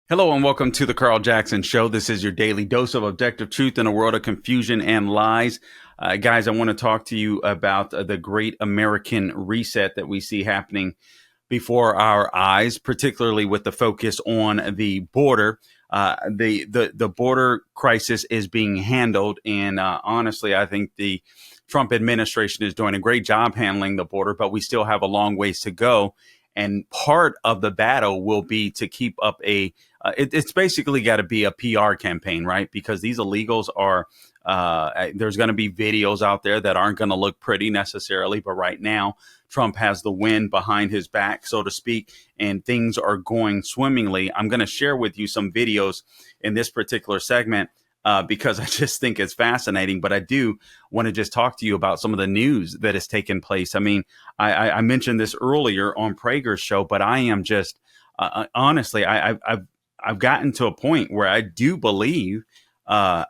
Hello and welcome to the Carl Jackson Show. This is your daily dose of objective truth in a world of confusion and lies. Guys, I want to talk to you about the great American reset that we see happening before our eyes, particularly with the focus on the border. The border crisis is being handled, and honestly, I think the Trump administration is doing a great job handling the border, but we still have a long ways to go. And part of the battle will be to keep up it's basically got to be a PR campaign, right? Because these illegals are, there's going to be videos out there that aren't going to look pretty necessarily. But right now, Trump has the wind behind his back, so to speak, and things are going swimmingly. I'm going to share with you some videos in this particular segment. Because I just think it's fascinating, but I do want to just talk to you about some of the news that has taken place. I mean, I mentioned this earlier on Prager's show, but I am just honestly, I've gotten to a point where I do believe that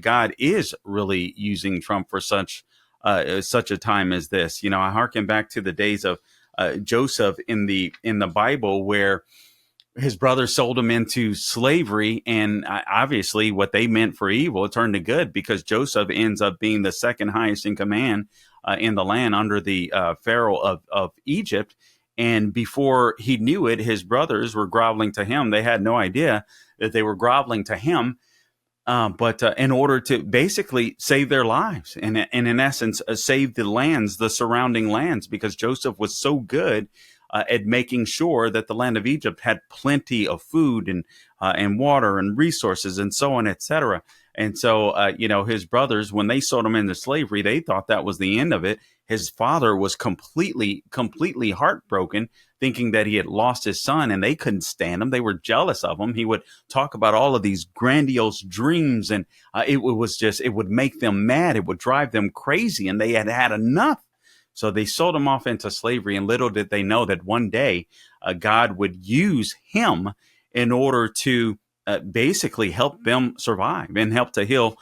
God is really using Trump for such a time as this. You know, I hearken back to the days of Joseph in the Bible, where his brothers sold him into slavery, and obviously what they meant for evil turned to good, because Joseph ends up being the second highest in command in the land under the Pharaoh of Egypt. And before he knew it, his brothers were groveling to him. They had no idea that they were groveling to him, but in order to basically save their lives, and in essence, save the surrounding lands, because Joseph was so good at making sure that the land of Egypt had plenty of food and water and resources and so on, etc. And so, his brothers, when they sold him into slavery, they thought that was the end of it. His father was completely heartbroken, thinking that he had lost his son, and they couldn't stand him. They were jealous of him. He would talk about all of these grandiose dreams, and it would make them mad. It would drive them crazy, and they had had enough. So they sold him off into slavery, and little did they know that one day God would use him in order to basically help them survive and help to heal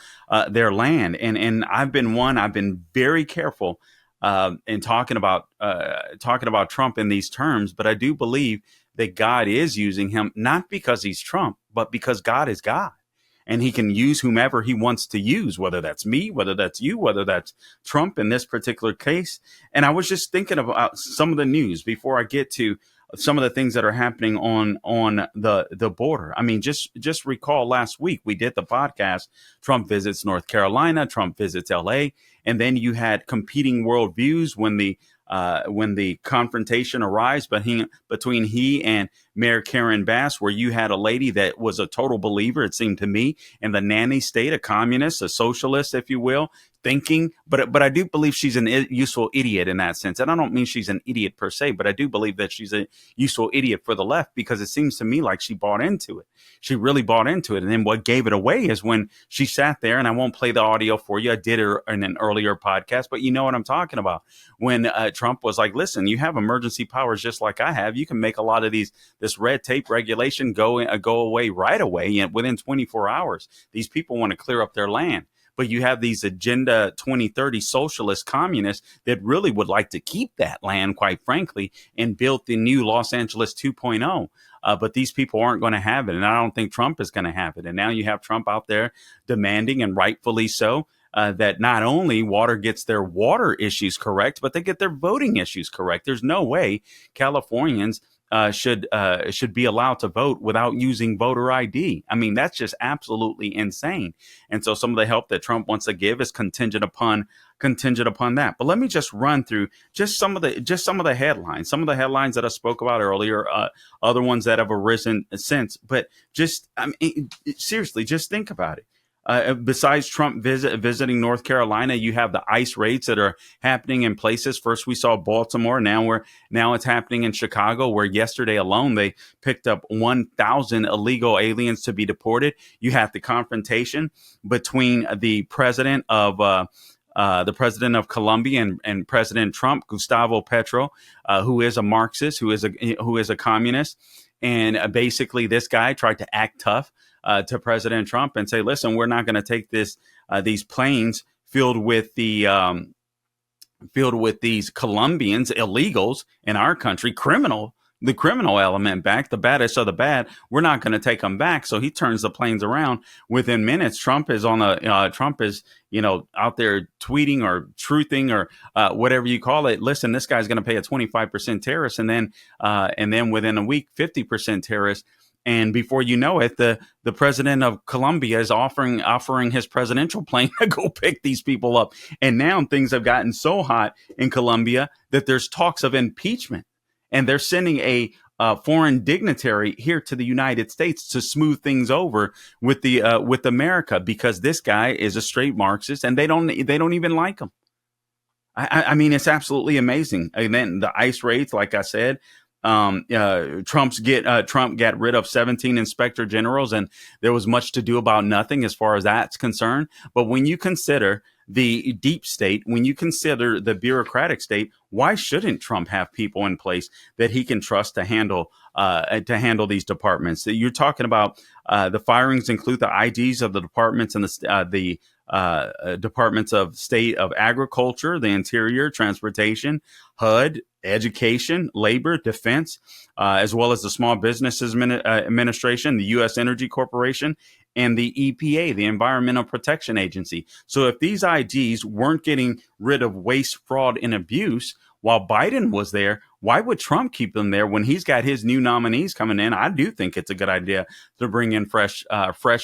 their land. And I've been very careful in talking about Trump in these terms, but I do believe that God is using him, not because he's Trump, but because God is God. And he can use whomever he wants to use, whether that's me, whether that's you, whether that's Trump in this particular case. And I was just thinking about some of the news before I get to some of the things that are happening on the border. I mean, just recall last week we did the podcast. Trump visits North Carolina, Trump visits LA, and then you had competing worldviews when the confrontation arose between he and Mayor Karen Bass, where you had a lady that was a total believer, it seemed to me, in the nanny state, a communist, a socialist, if you will, thinking. But I do believe she's an useful idiot in that sense. And I don't mean she's an idiot per se, but I do believe that she's a useful idiot for the left, because it seems to me like she bought into it. She really bought into it. And then what gave it away is when she sat there, and I won't play the audio for you. I did it in an earlier podcast, but you know what I'm talking about. When Trump was like, listen, you have emergency powers just like I have. You can make a lot of this red tape regulation go away right away. And within 24 hours, these people want to clear up their land. But you have these Agenda 2030 socialist communists that really would like to keep that land, quite frankly, and build the new Los Angeles 2.0. But these people aren't going to have it. And I don't think Trump is going to have it. And now you have Trump out there demanding, and rightfully so, that not only water gets their water issues correct, but they get their voting issues correct. There's no way Californians should be allowed to vote without using voter ID. I mean, that's just absolutely insane. And so some of the help that Trump wants to give is contingent upon that. But let me just run through just some of the headlines, that I spoke about earlier, other ones that have arisen since. But seriously, just think about it. Besides Trump visiting North Carolina, you have the ICE raids that are happening in places. First, we saw Baltimore. Now it's happening in Chicago, where yesterday alone they picked up 1,000 illegal aliens to be deported. You have the confrontation between the president of Colombia and President Trump, Gustavo Petro, who is a Marxist, who is a communist. And basically, this guy tried to act tough to President Trump and say, listen, we're not going to take these planes filled with these Colombians, illegals in our country, criminal the criminal element back, the baddest of the bad. We're not going to take them back. So he turns the planes around within minutes. Trump is out there tweeting or truthing or whatever you call it. Listen, this guy's going to pay a 25% tariff, and then within a week, 50% tariff. And before you know it, the president of Colombia is offering his presidential plane to go pick these people up. And now things have gotten so hot in Colombia that there's talks of impeachment. And they're sending a foreign dignitary here to the United States to smooth things over with America, because this guy is a straight Marxist, and they don't even like him. I mean, it's absolutely amazing. And then the ICE raids, like I said, Trump got rid of 17 inspector generals, and there was much to do about nothing as far as that's concerned. But when you consider the deep state, when you consider the bureaucratic state, why shouldn't Trump have people in place that he can trust to handle these departments? You're talking about the firings include the IGs of the departments and the departments of state of agriculture, the interior, transportation, HUD, education, labor, defense, as well as the Small Business Administration, the U.S. Energy Corporation, and the EPA, the Environmental Protection Agency. So if these IGs weren't getting rid of waste, fraud, and abuse while Biden was there, why would Trump keep them there when he's got his new nominees coming in? I do think it's a good idea to bring in fresh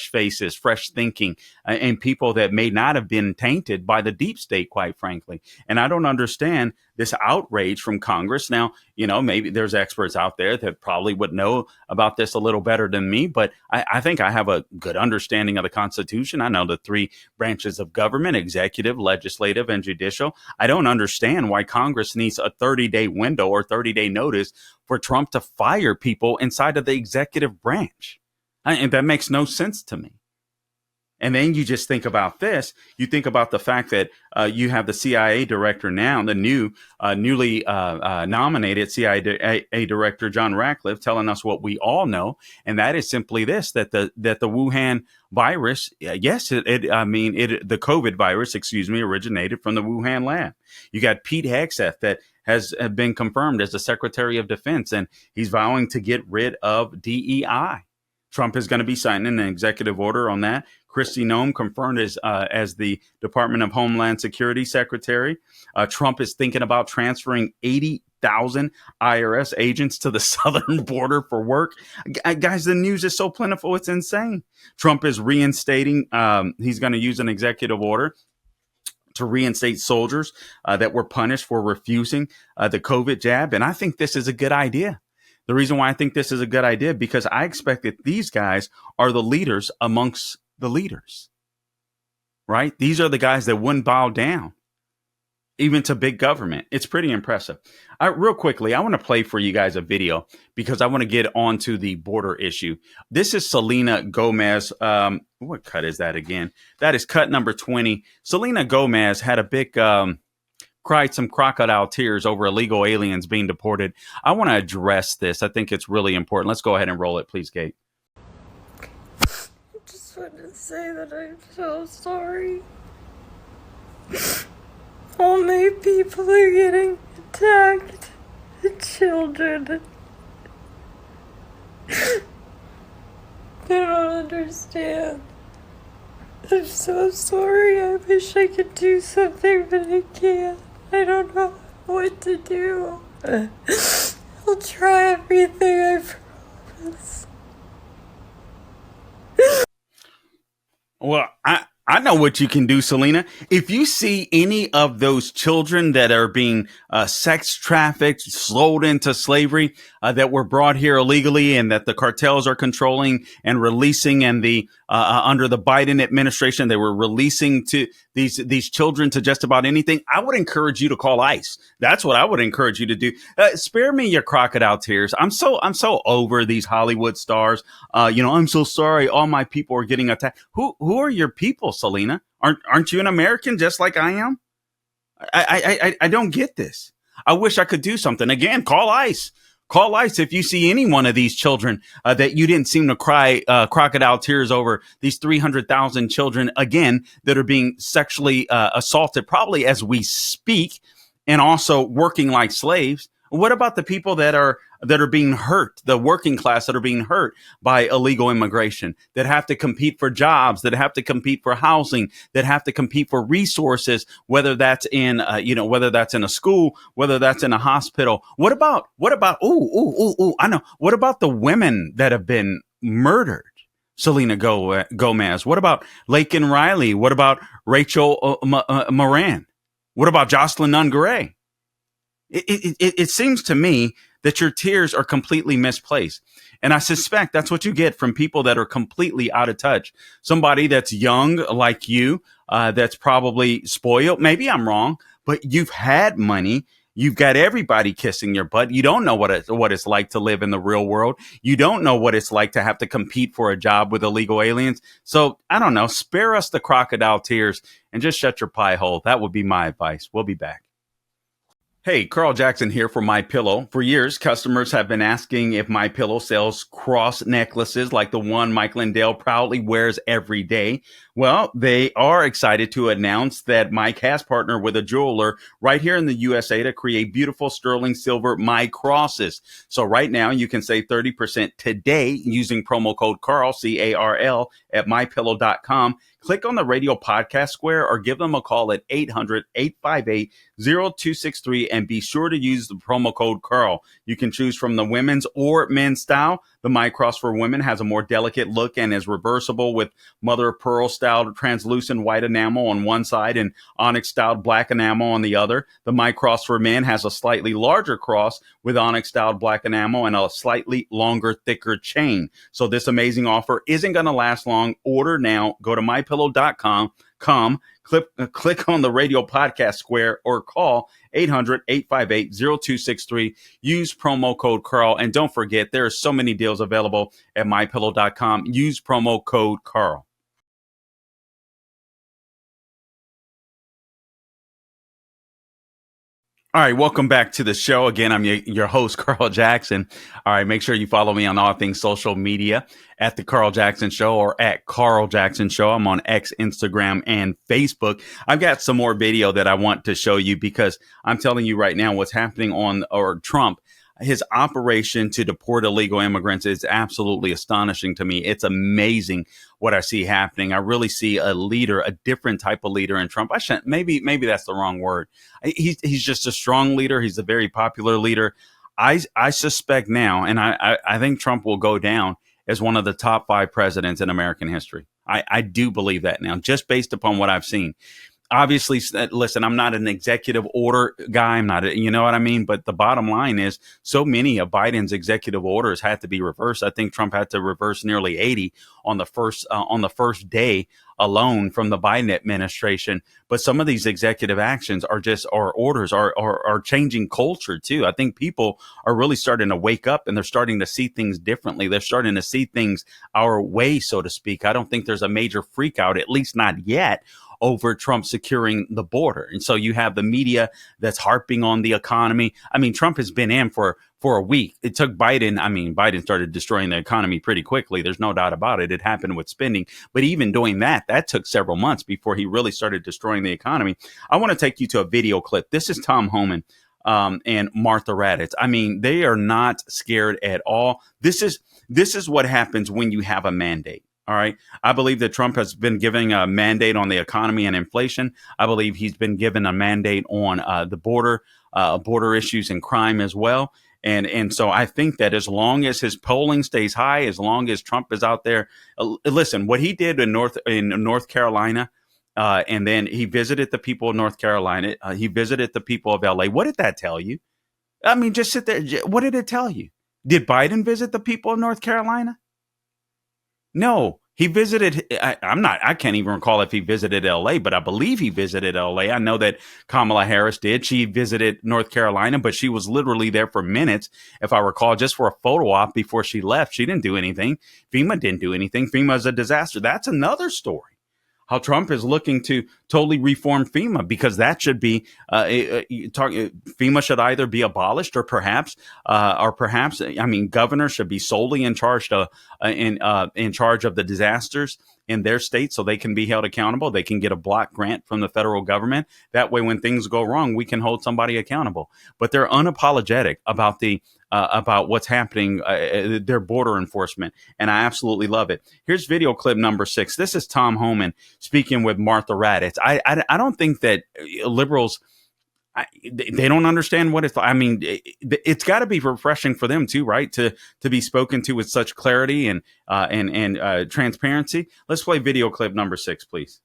faces, fresh thinking, and people that may not have been tainted by the deep state, quite frankly. And I don't understand this outrage from Congress. Now, maybe there's experts out there that probably would know about this a little better than me, but I think I have a good understanding of the Constitution. I know the three branches of government: executive, legislative, and judicial. I don't understand why Congress needs a 30-day window or 30-day notice for Trump to fire people inside of the executive branch. And that makes no sense to me. And then you just think about this. You think about the fact that you have the CIA director now, the newly nominated CIA director, John Ratcliffe, telling us what we all know. And that is simply this, that the Wuhan virus, the COVID virus, originated from the Wuhan lab. You got Pete Hegseth that has been confirmed as the Secretary of Defense, and he's vowing to get rid of DEI. Trump is going to be signing an executive order on that. Kristi Noem confirmed as the Department of Homeland Security Secretary. Trump is thinking about transferring 80,000 IRS agents to the southern border for work. Guys, the news is so plentiful, it's insane. Trump is reinstating, he's going to use an executive order to reinstate soldiers that were punished for refusing the COVID jab. And I think this is a good idea. The reason why I think this is a good idea, because I expect that these guys are the leaders amongst the leaders, right? These are the guys that wouldn't bow down even to big government. It's pretty impressive. Real quickly, I want to play for you guys a video because I want to get onto the border issue. This is Selena Gomez. What cut is that again? That is cut number 20. Selena Gomez had a big cried some crocodile tears over illegal aliens being deported. I want to address this. I think it's really important. Let's go ahead and roll it, please, Kate. I just want to say that I'm so sorry. All my people are getting attacked. The children. They don't understand. I'm so sorry. I wish I could do something, but I can't. I don't know what to do. I'll try everything, I promise. Well, I know what you can do, Selena. If you see any of those children that are being sex trafficked, sold into slavery, that were brought here illegally and that the cartels are controlling and releasing, and the under the Biden administration, they were releasing to these children to just about anything, I would encourage you to call ICE. That's what I would encourage you to do. Spare me your crocodile tears. I'm so over these Hollywood stars. I'm so sorry. All my people are getting attacked. Who are your people, Selena? Aren't you an American just like I am? I don't get this. I wish I could do something. Again, call ICE. Call ICE if you see any one of these children that you didn't seem to cry crocodile tears over. These 300,000 children, again, that are being sexually assaulted, probably as we speak, and also working like slaves. What about the people that are being hurt, the working class that are being hurt by illegal immigration, that have to compete for jobs, that have to compete for housing, that have to compete for resources, whether that's in whether that's in a school, whether that's in a hospital. What about I know. What about the women that have been murdered? Selena Gomez. What about Laken Riley? What about Rachel Moran? What about Jocelyn Nungaray? It seems to me that your tears are completely misplaced. And I suspect that's what you get from people that are completely out of touch. Somebody that's young like you, that's probably spoiled. Maybe I'm wrong, but you've had money. You've got everybody kissing your butt. You don't know what it's like to live in the real world. You don't know what it's like to have to compete for a job with illegal aliens. So I don't know. Spare us the crocodile tears and just shut your pie hole. That would be my advice. We'll be back. Hey, Carl Jackson here for My Pillow. For years, customers have been asking if My Pillow sells cross necklaces like the one Mike Lindell proudly wears every day. Well, they are excited to announce that Mike has partnered with a jeweler right here in the USA to create beautiful sterling silver My Crosses. So right now you can save 30% today using promo code Carl, CARL, at mypillow.com. Click on the radio podcast square or give them a call at 800-858-0263 and be sure to use the promo code Carl. You can choose from the women's or men's style. The My Cross for women has a more delicate look and is reversible with mother of pearl styled translucent white enamel on one side and onyx styled black enamel on the other. The My Cross for men has a slightly larger cross with onyx styled black enamel and a slightly longer, thicker chain. So this amazing offer isn't going to last long. Order now. Go to mypillow.com. Click on the radio podcast square or call 800-858-0263. Use promo code Carl. And don't forget, there are so many deals available at mypillow.com. Use promo code Carl. All right, welcome back to the show. Again, I'm your host, Carl Jackson. All right, make sure you follow me on all things social media at The Carl Jackson Show or at Carl Jackson Show. I'm on X, Instagram, and Facebook. I've got some more video that I want to show you because I'm telling you right now what's happening Trump. His operation to deport illegal immigrants is absolutely astonishing to me. It's amazing what I see happening. I really see a leader, a different type of leader in Trump. Maybe that's the wrong word. He's just a strong leader. He's a very popular leader. I suspect now, and I think Trump will go down as one of the top 5 presidents in American history. I do believe that now, just based upon what I've seen. Obviously, listen, I'm not an executive order guy. I'm not, you know what I mean? But the bottom line is so many of Biden's executive orders had to be reversed. I think Trump had to reverse nearly 80 on the first day alone from the Biden administration. But some of these executive actions are orders are changing culture too. I think people are really starting to wake up and they're starting to see things differently. They're starting to see things our way, so to speak. I don't think there's a major freak out, at least not yet, over Trump securing the border. And so you have the media that's harping on the economy. I mean, Trump has been in for a week. It took Biden. I mean, Biden started destroying the economy pretty quickly. There's no doubt about it. It happened with spending. But even doing that took several months before he really started destroying the economy. I want to take you to a video clip. This is Tom Homan and Martha Raddatz. I mean, they are not scared at all. This is what happens when you have a mandate. All right. I believe that Trump has been giving a mandate on the economy and inflation. I believe he's been given a mandate on the border issues and crime as well. And so I think that as long as his polling stays high, as long as Trump is out there, listen, what he did in North Carolina, and then he visited the people of North Carolina. He visited the people of LA. What did that tell you? I mean, just sit there. What did it tell you? Did Biden visit the people of North Carolina? No, he visited. I can't even recall if he visited LA, but I believe he visited LA. I know that Kamala Harris did. She visited North Carolina, but she was literally there for minutes, if I recall, just for a photo op before she left. She didn't do anything. FEMA didn't do anything. FEMA is a disaster. That's another story. How Trump is looking to totally reform FEMA, because that should be FEMA should either be abolished or perhaps I mean, governors should be solely in charge of the disasters. in their state so they can be held accountable. They can get a block grant from the federal government. That way, when things go wrong, we can hold somebody accountable. But they're unapologetic about what's happening, their border enforcement. And I absolutely love it. Here's video clip number 6. This is Tom Homan speaking with Martha Raddatz. I don't think that liberals, they don't understand what it's. I mean, it's got to be refreshing for them too, right? To be spoken to with such clarity and transparency. Let's play video clip number 6, please.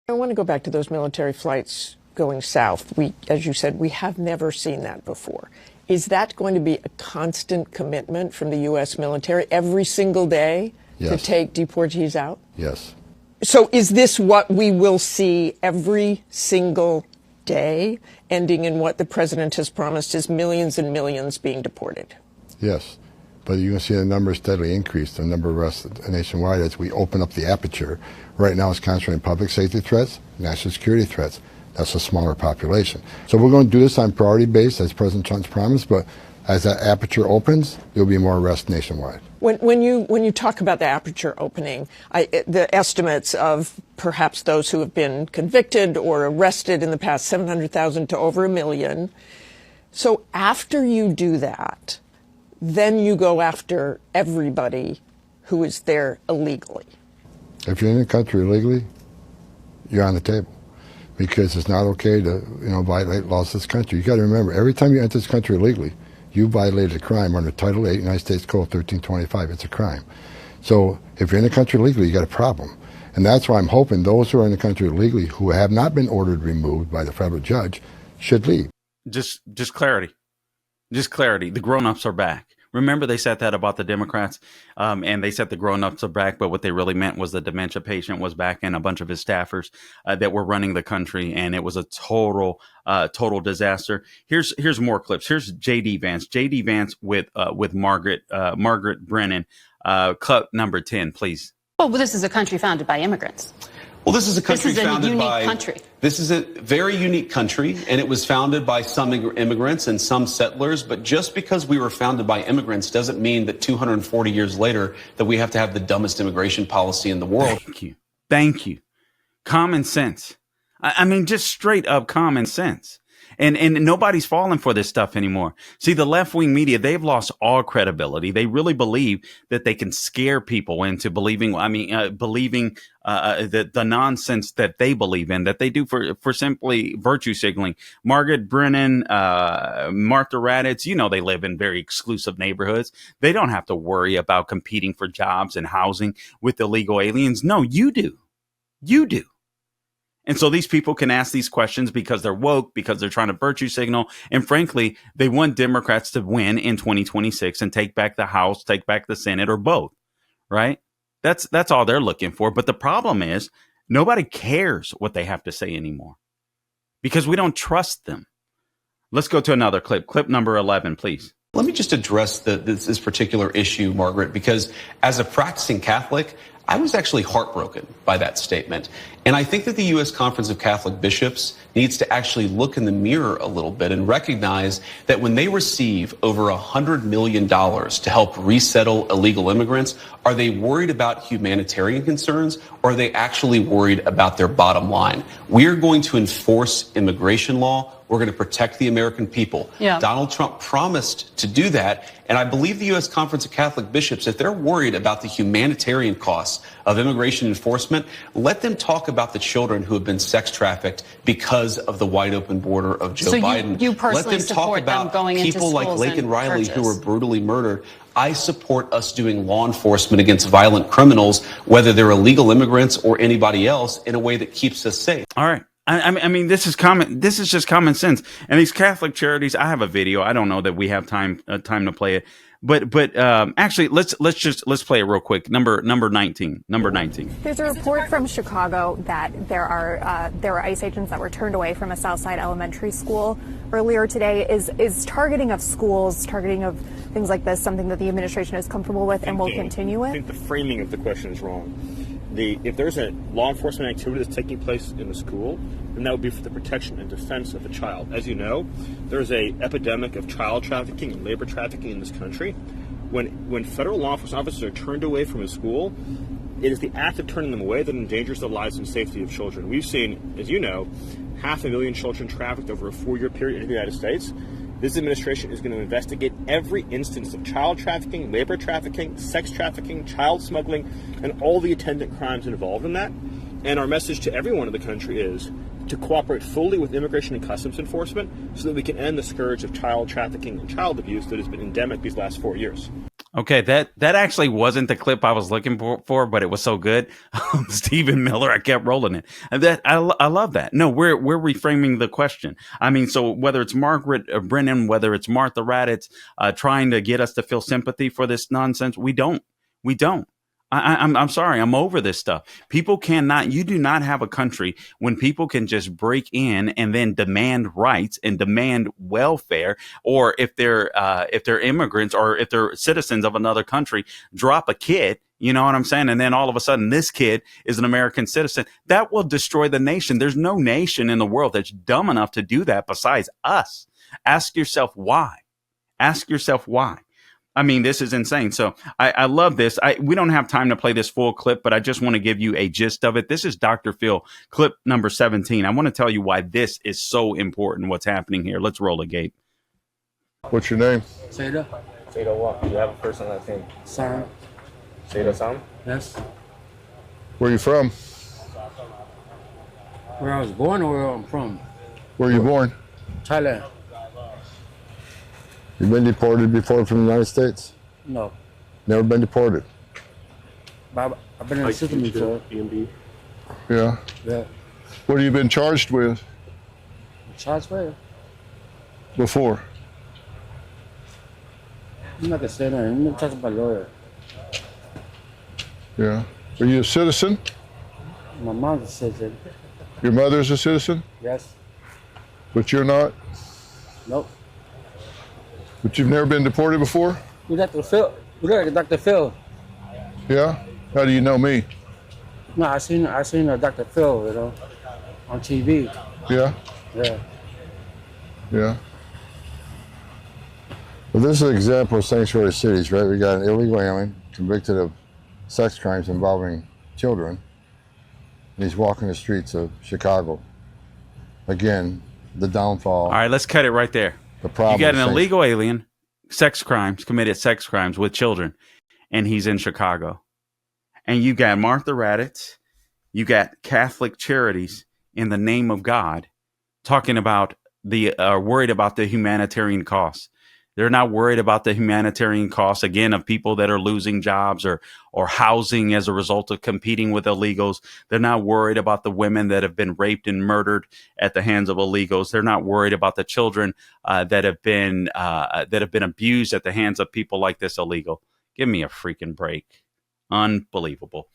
I want to go back to those military flights going south. As you said, we have never seen that before. Is that going to be a constant commitment from the U.S. military every single day to take deportees out? Yes. So is this what we will see every single day, ending in what the president has promised is millions and millions being deported? Yes. But you can see the numbers steadily increase, the number of arrests nationwide as we open up the aperture. Right now it's concentrating public safety threats, national security threats. That's a smaller population. So we're going to do this on priority base, as President Trump's promised, but as that aperture opens, there'll be more arrests nationwide. When you talk about the aperture opening, the estimates of perhaps those who have been convicted or arrested in the past, 700,000 to over 1 million. So after you do that, then you go after everybody who is there illegally. If you're in the country illegally, you're on the table. Because it's not okay to, violate laws of this country. You got to remember, every time you enter this country illegally, you violated a crime under Title 8, United States Code 1325. It's a crime. So if you're in the country illegally, you got a problem. And that's why I'm hoping those who are in the country illegally who have not been ordered removed by the federal judge should leave. Just clarity. Just clarity. The grown-ups are back. Remember, they said that about the Democrats, and they said the grown-ups are back, but what they really meant was the dementia patient was back and a bunch of his staffers that were running the country, and it was a total disaster. Here's more clips. Here's J.D. Vance. J.D. Vance with Margaret Brennan. Clip number 10, please. Well, this is a country founded by immigrants. Well, this is a country founded by... This is a very unique country, and it was founded by some immigrants and some settlers. But just because we were founded by immigrants doesn't mean that 240 years later that we have to have the dumbest immigration policy in the world. Thank you. Common sense. I mean, just straight up common sense. And nobody's falling for this stuff anymore. See, the left-wing media, they've lost all credibility. They really believe that they can scare people into believing, the nonsense that they believe in, that they do for simply virtue signaling. Margaret Brennan, Martha Raddatz, they live in very exclusive neighborhoods. They don't have to worry about competing for jobs and housing with illegal aliens. No, you do. You do. And so these people can ask these questions because they're woke, because they're trying to virtue signal. And frankly, they want Democrats to win in 2026 and take back the House, take back the Senate, or both. Right? That's all they're looking for. But the problem is nobody cares what they have to say anymore because we don't trust them. Let's go to another clip. Clip number 11, please. Let me just address this particular issue, Margaret, because as a practicing Catholic, I was actually heartbroken by that statement. And I think that the U.S. Conference of Catholic Bishops needs to actually look in the mirror a little bit and recognize that when they receive over $100 million to help resettle illegal immigrants, are they worried about humanitarian concerns or are they actually worried about their bottom line? We are going to enforce immigration law. We're going to protect the American people. Yeah. Donald Trump promised to do that. And I believe the U.S. Conference of Catholic Bishops, if they're worried about the humanitarian costs of immigration enforcement, let them talk about the children who have been sex trafficked because of the wide open border of Joe Biden. You personally let them talk support about them going into people like schools Laken and Riley churches. who were brutally murdered. I support us doing law enforcement against violent criminals, whether they're illegal immigrants or anybody else, in a way that keeps us safe. All right. I mean, this is common. This is just common sense. And these Catholic charities, I have a video. I don't know that we have time to play it, but actually, let's play it real quick. Number 19. There's a report from Chicago that there were ICE agents that were turned away from a Southside elementary school earlier today. Is targeting of schools, targeting of things like this, something that the administration is comfortable with and will continue with? I think the framing of the question is wrong. If there's a law enforcement activity that's taking place in the school, then that would be for the protection and defense of the child. As you know, there's an epidemic of child trafficking and labor trafficking in this country. When federal law enforcement officers are turned away from a school, It is the act of turning them away that endangers the lives and safety of children. We've seen, as you know, 500,000 children trafficked over a 4-year period in the United States. This administration is going to investigate every instance of child trafficking, labor trafficking, sex trafficking, child smuggling, and all the attendant crimes involved in that. And our message to everyone in the country is to cooperate fully with immigration and customs enforcement so that we can end the scourge of child trafficking and child abuse that has been endemic these last 4 years. Okay, that actually wasn't the clip I was looking for, but it was so good. Stephen Miller, I kept rolling it. And that I love that. No, we're reframing the question. I mean, so whether it's Margaret Brennan, whether it's Martha Raddatz trying to get us to feel sympathy for this nonsense, we don't. I'm sorry. I'm over this stuff. People cannot, you do not have a country when people can just break in and then demand rights and demand welfare, or if they're immigrants or if they're citizens of another country, drop a kid. You know what I'm saying? And then all of a sudden this kid is an American citizen. That will destroy the nation. There's no nation in the world that's dumb enough to do that besides us. Ask yourself why. Ask yourself why. I mean, this is insane. So I love this. We don't have time to play this full clip, but I just want to give you a gist of it. This is Dr. Phil, clip number 17. I want to tell you why this is so important, what's happening here. Let's roll it, Gabe. What's your name? Seda. Seda what? You have a first and last name. Sam. Seda Sam? Yes. Where are you from? Where I was born or where I'm from? Where are you born? Thailand. You been deported before from the United States? No. Never been deported? I've been in the system before. Yeah. Yeah. What have you been charged with Charged where? before? I'm not gonna say that. I'm not talking about lawyer. Yeah. Are you a citizen? My mom's a citizen. Your mother's a citizen? Yes. But you're not? Nope. But you've never been deported before? You Dr. Phil. You look like Dr. Phil. Yeah? How do you know me? No, I seen Dr. Phil, you know, on TV. Yeah? Yeah. Yeah. Well, this is an example of sanctuary cities, right? We got an illegal alien convicted of sex crimes involving children, and he's walking the streets of Chicago. Again, the downfall. All right, let's cut it right there. The problem. You got an illegal alien, committed sex crimes with children, and he's in Chicago. And you got Martha Raddatz, you got Catholic Charities in the name of God talking about worried about the humanitarian costs. They're not worried about the humanitarian costs, again, of people that are losing jobs or housing as a result of competing with illegals. They're not worried about the women that have been raped and murdered at the hands of illegals. They're not worried about the children that have been abused at the hands of people like this illegal. Give me a freaking break. Unbelievable.